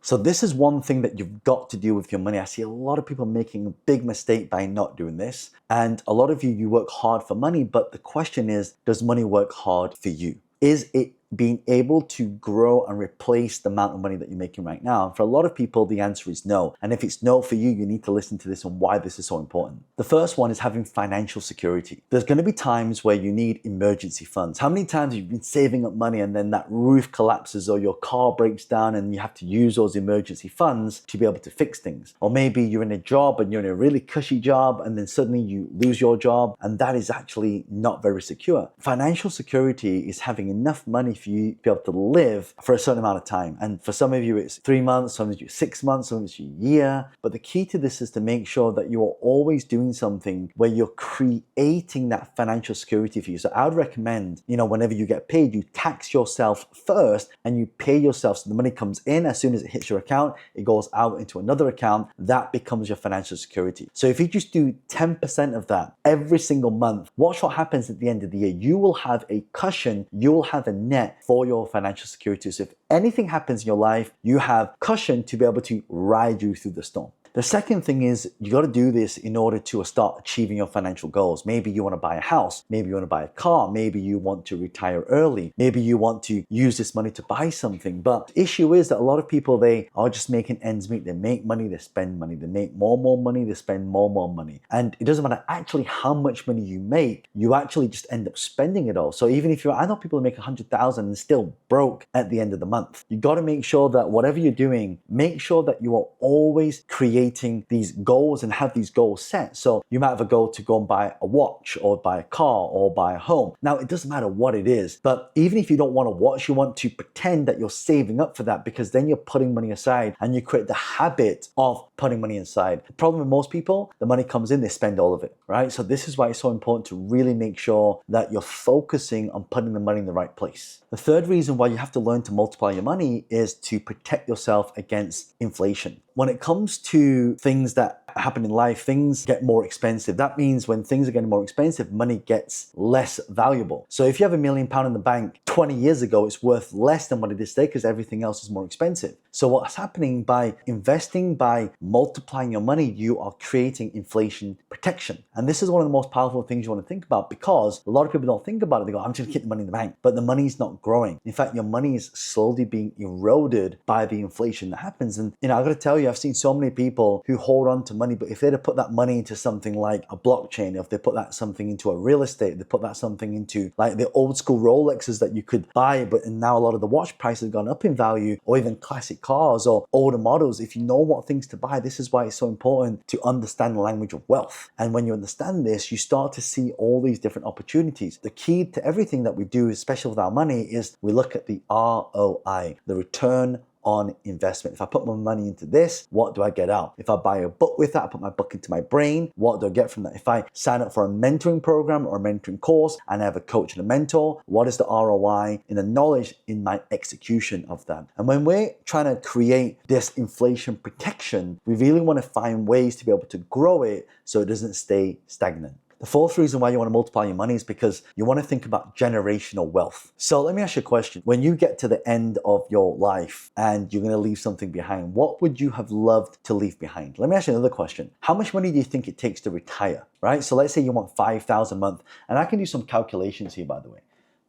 So this is one thing that you've got to do with your money. I see a lot of people making a big mistake by not doing this. And a lot of you work hard for money, but the question is, does money work hard for you? Is it being able to grow and replace the amount of money that you're making right now? And for a lot of people, the answer is no. And if it's no for you, you need to listen to this and why this is so important. The first one is having financial security. There's going to be times where you need emergency funds. How many times have you been saving up money and then that roof collapses or your car breaks down and you have to use those emergency funds to be able to fix things? Or maybe you're in a job and you're in a really cushy job and then suddenly you lose your job, and that is actually not very secure. Financial security is having enough money for you to be able to live for a certain amount of time. And for some of you, it's 3 months, some of you 6 months, some of you a year. But the key to this is to make sure that you are always doing something where you're creating that financial security for you. So I would recommend, whenever you get paid, you tax yourself first and you pay yourself. So the money comes in, as soon as it hits your account, it goes out into another account. That becomes your financial security. So if you just do 10% of that every single month, watch what happens at the end of the year. You will have a cushion, you will have a net for your financial security. So if anything happens in your life, you have cushion to be able to ride you through the storm. The second thing is you got to do this in order to start achieving your financial goals. Maybe you want to buy a house. Maybe you want to buy a car. Maybe you want to retire early. Maybe you want to use this money to buy something. But the issue is that a lot of people, they are just making ends meet. They make money, they spend money. They make more money, they spend more money. And it doesn't matter actually how much money you make, you actually just end up spending it all. So even if I know people who make 100,000 and still broke at the end of the month. You got to make sure that whatever you're doing, make sure that you are always creating these goals and have these goals set. So you might have a goal to go and buy a watch or buy a car or buy a home. Now, it doesn't matter what it is, but even if you don't want a watch, you want to pretend that you're saving up for that, because then you're putting money aside and you create the habit of putting money aside. The problem with most people, the money comes in, they spend all of it, right? So this is why it's so important to really make sure that you're focusing on putting the money in the right place. The third reason why you have to learn to multiply your money is to protect yourself against inflation. When it comes to things that happen in life, things get more expensive. That means when things are getting more expensive, money gets less valuable. So if you have £1 million in the bank 20 years ago, it's worth less than what it is today because everything else is more expensive. So what's happening by investing, by multiplying your money, you are creating inflation protection. And this is one of the most powerful things you want to think about, because a lot of people don't think about it. They go, I'm just gonna keep the money in the bank, but the money's not growing. In fact, your money is slowly being eroded by the inflation that happens. And I gotta tell you, I've seen so many people who hold on to money, but if they'd have put that money into something like a blockchain, if they put that something into a real estate, they put that something into like the old school Rolexes that you could buy, but now a lot of the watch prices have gone up in value, or even classic cars or older models. If you know what things to buy, this is why it's so important to understand the language of wealth. And when you understand this, you start to see all these different opportunities. The key to everything that we do, especially with our money, is we look at the ROI, the return on investment. If I put my money into this, what do I get out? If I buy a book with that, I put my book into my brain, what do I get from that? If I sign up for a mentoring program or a mentoring course and I have a coach and a mentor, what is the ROI in the knowledge in my execution of that? And when we're trying to create this inflation protection, we really want to find ways to be able to grow it so it doesn't stay stagnant. The fourth reason why you want to multiply your money is because you want to think about generational wealth. So let me ask you a question. When you get to the end of your life and you're going to leave something behind, what would you have loved to leave behind? Let me ask you another question. How much money do you think it takes to retire, right? So let's say you want $5,000 a month, and I can do some calculations here, by the way.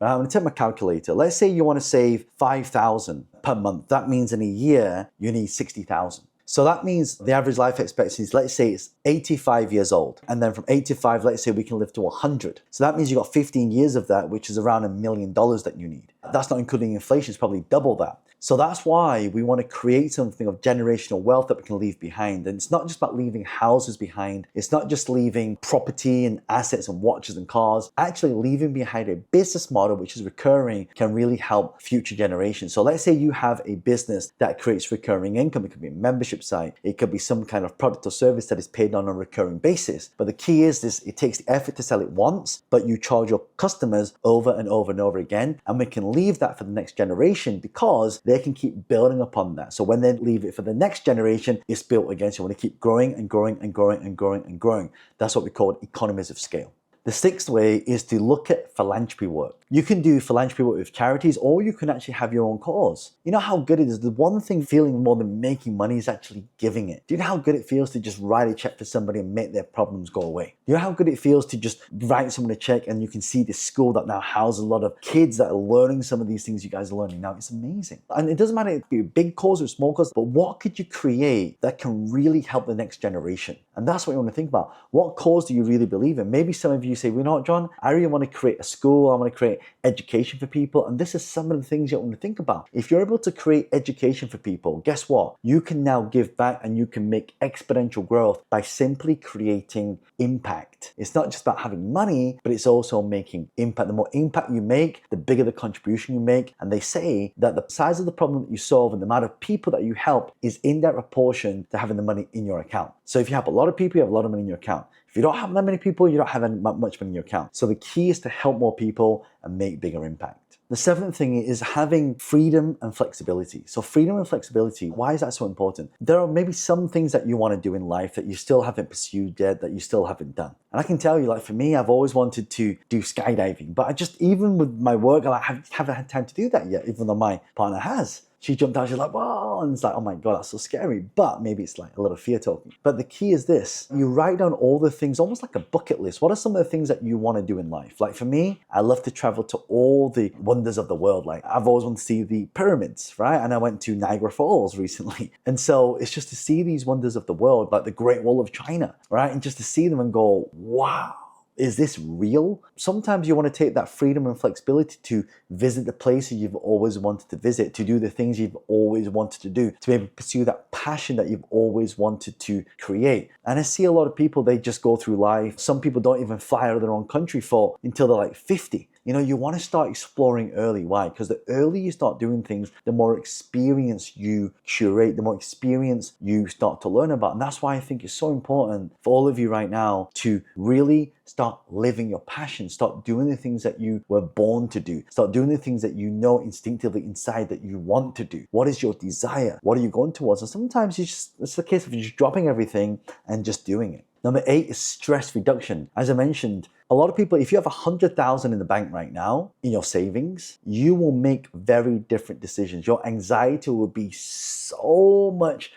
I'm going to take my calculator. Let's say you want to save $5,000 per month. That means in a year, you need $60,000. So that means the average life expectancy is, let's say it's 85 years old. And then from 85, let's say we can live to 100. So that means you've got 15 years of that, which is around $1 million that you need. That's not including inflation, it's probably double that. So that's why we want to create something of generational wealth that we can leave behind. And it's not just about leaving houses behind. It's not just leaving property and assets and watches and cars. Actually leaving behind a business model which is recurring can really help future generations. So let's say you have a business that creates recurring income. It could be a membership site. It could be some kind of product or service that is paid on a recurring basis. But the key is this, it takes the effort to sell it once, but you charge your customers over and over and over again. And we can leave that for the next generation because they can keep building upon that. So when they leave it for the next generation, it's built again. So you want to keep growing and growing and growing and growing and growing. That's what we call economies of scale. The sixth way is to look at philanthropy work. You can do philanthropy work with charities, or you can actually have your own cause. You know how good it is? The one thing feeling more than making money is actually giving it. Do you know how good it feels to just write a check for somebody and make their problems go away? Do you know how good it feels to just write someone a check and you can see this school that now houses a lot of kids that are learning some of these things you guys are learning now? It's amazing. And it doesn't matter if it be a big cause or a small cause, but what could you create that can really help the next generation? And that's what you want to think about. What cause do you really believe in? Maybe some of you say, well, you know what, John, I really want to create a school. I want to create education for people. And this is some of the things you want to think about. If you're able to create education for people, guess what? You can now give back and you can make exponential growth by simply creating impact. It's not just about having money, but it's also making impact. The more impact you make, the bigger the contribution you make. And they say that the size of the problem that you solve and the amount of people that you help is in that proportion to having the money in your account. So if you help a lot of people, you have a lot of money in your account. If you don't have that many people, you don't have much money in your account. So the key is to help more people and make bigger impact. The seventh thing is having freedom and flexibility. So freedom and flexibility, why is that so important? There are maybe some things that you want to do in life that you still haven't pursued yet, that you still haven't done. And I can tell you, like for me, I've always wanted to do skydiving, but I just, even with my work, I haven't had time to do that yet, even though my partner has. She jumped out, she's like, whoa, and it's like, oh my God, that's so scary. But maybe it's like a little fear talking. But the key is this, you write down all the things, almost like a bucket list. What are some of the things that you want to do in life? Like for me, I love to travel to all the wonders of the world. Like I've always wanted to see the pyramids, right? And I went to Niagara Falls recently. And so it's just to see these wonders of the world, like the Great Wall of China, right? And just to see them and go, wow. Is this real? Sometimes you want to take that freedom and flexibility to visit the places you've always wanted to visit, to do the things you've always wanted to do, to maybe pursue that passion that you've always wanted to create. And I see a lot of people, they just go through life. Some people don't even fly out of their own country until they're like 50. You know, you want to start exploring early. Why? Because the earlier you start doing things, the more experience you curate, the more experience you start to learn about. And that's why I think it's so important for all of you right now to really start living your passion. Start doing the things that you were born to do. Start doing the things that you know instinctively inside that you want to do. What is your desire? What are you going towards? And sometimes it's a case of just dropping everything and just doing it. Number 8 is stress reduction. As I mentioned, a lot of people, if you have 100,000 in the bank right now in your savings, you will make very different decisions. Your anxiety will be so much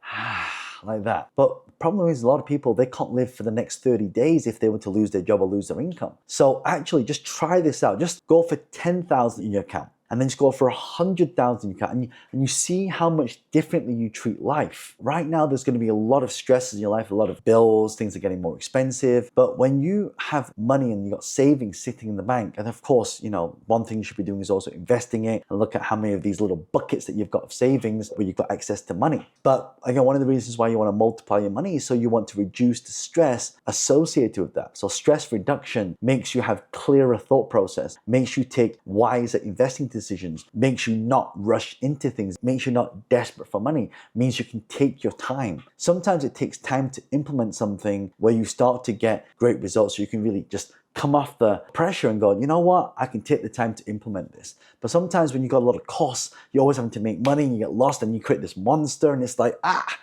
like that. But the problem is a lot of people, they can't live for the next 30 days if they were to lose their job or lose their income. So actually just try this out. Just go for 10,000 in your account. And then just go for 100,000 you can, and you see how much differently you treat life. Right now, there's going to be a lot of stresses in your life, a lot of bills, things are getting more expensive. But when you have money and you got savings sitting in the bank, and of course, you know, one thing you should be doing is also investing it and look at how many of these little buckets that you've got of savings where you've got access to money. But again, one of the reasons why you want to multiply your money is so you want to reduce the stress associated with that. So stress reduction makes you have clearer thought process, makes you take wiser investing decisions, makes you not rush into things, makes you not desperate for money, means you can take your time. Sometimes it takes time to implement something where you start to get great results, so you can really just come off the pressure and go, you know what, I can take the time to implement this. But sometimes when you got a lot of costs, you're always having to make money and you get lost and you create this monster, and it's like,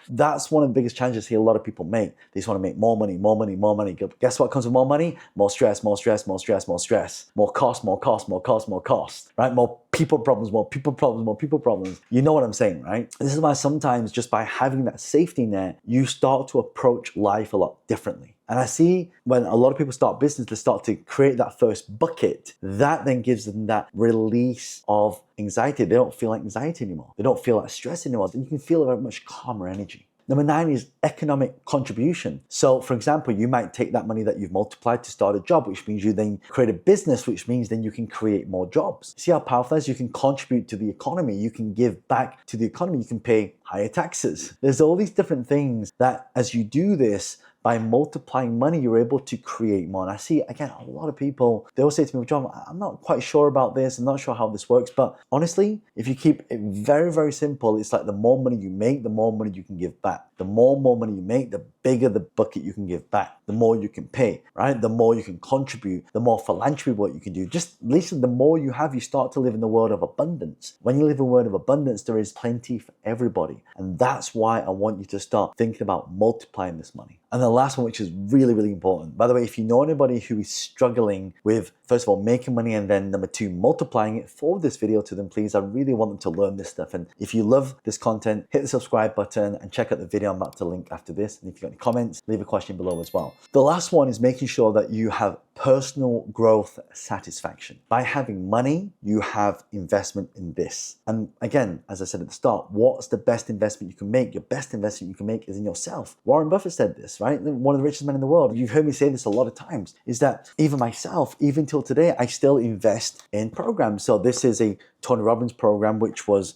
that's one of the biggest challenges here a lot of people make. They just want to make more money, more money, more money. Guess what comes with more money? More stress, more stress, more stress, more stress. More cost, more cost, more cost, more cost, right? More people problems, more people problems, more people problems. You know what I'm saying, right? This is why sometimes just by having that safety net, you start to approach life a lot differently. And I see when a lot of people start business, they start to create that first bucket. That then gives them that release of anxiety. They don't feel like anxiety anymore. They don't feel like stress anymore. And you can feel a very much calmer energy. Number 9 is economic contribution. So for example, you might take that money that you've multiplied to start a job, which means you then create a business, which means then you can create more jobs. See how powerful that is? You can contribute to the economy. You can give back to the economy. You can pay higher taxes. There's all these different things that as you do this, by multiplying money, you're able to create more. And I see, again, a lot of people, they will say to me, John, I'm not quite sure about this. I'm not sure how this works. But honestly, if you keep it very, very simple, it's like the more money you make, the more money you can give back. The more money you make, the bigger the bucket you can give back, the more you can pay, right? The more you can contribute, the more philanthropy what you can do. Just listen, the more you have, you start to live in the world of abundance. When you live in a world of abundance, there is plenty for everybody. And that's why I want you to start thinking about multiplying this money. And the last one, which is really, really important. By the way, if you know anybody who is struggling with, first of all, making money, and then number two, multiplying it, forward this video to them, please. I really want them to learn this stuff. And if you love this content, hit the subscribe button and check out the video I'm about to link after this. And if you've got any comments, leave a question below as well. The last one is making sure that you have personal growth satisfaction. By having money, you have investment in this. And again, as I said at the start, what's the best investment you can make? Your best investment you can make is in yourself. Warren Buffett said this, right? One of the richest men in the world. You've heard me say this a lot of times, is that even myself, even till today, I still invest in programs. So this is a Tony Robbins program, which was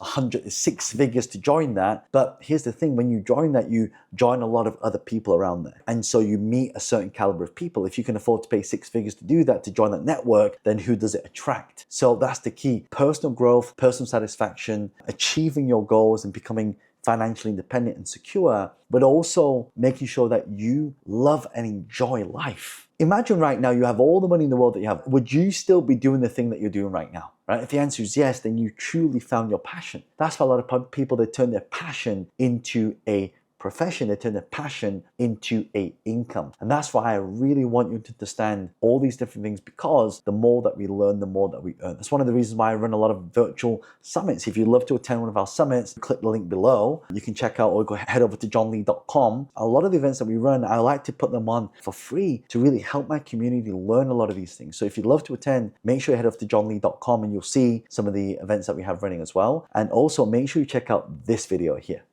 6 figures to join that. But here's the thing, when you join that, you join a lot of other people around there. And so you meet a certain caliber of people. If you can afford to pay 6 figures to do that, to join that network, then who does it attract? So that's the key. Personal growth, personal satisfaction, achieving your goals and becoming financially independent and secure, but also making sure that you love and enjoy life. Imagine right now you have all the money in the world that you have. Would you still be doing the thing that you're doing right now? Right? If the answer is yes, then you truly found your passion. That's why a lot of people, they turn their passion into a profession, they turn their passion into a income. And that's why I really want you to understand all these different things, because the more that we learn, the more that we earn. That's one of the reasons why I run a lot of virtual summits. If you'd love to attend one of our summits, click the link below. You can check out, or go head over to johnlee.com. A lot of the events that we run, I like to put them on for free to really help my community learn a lot of these things. So if you'd love to attend, make sure you head over to johnlee.com and you'll see some of the events that we have running as well. And also make sure you check out this video here.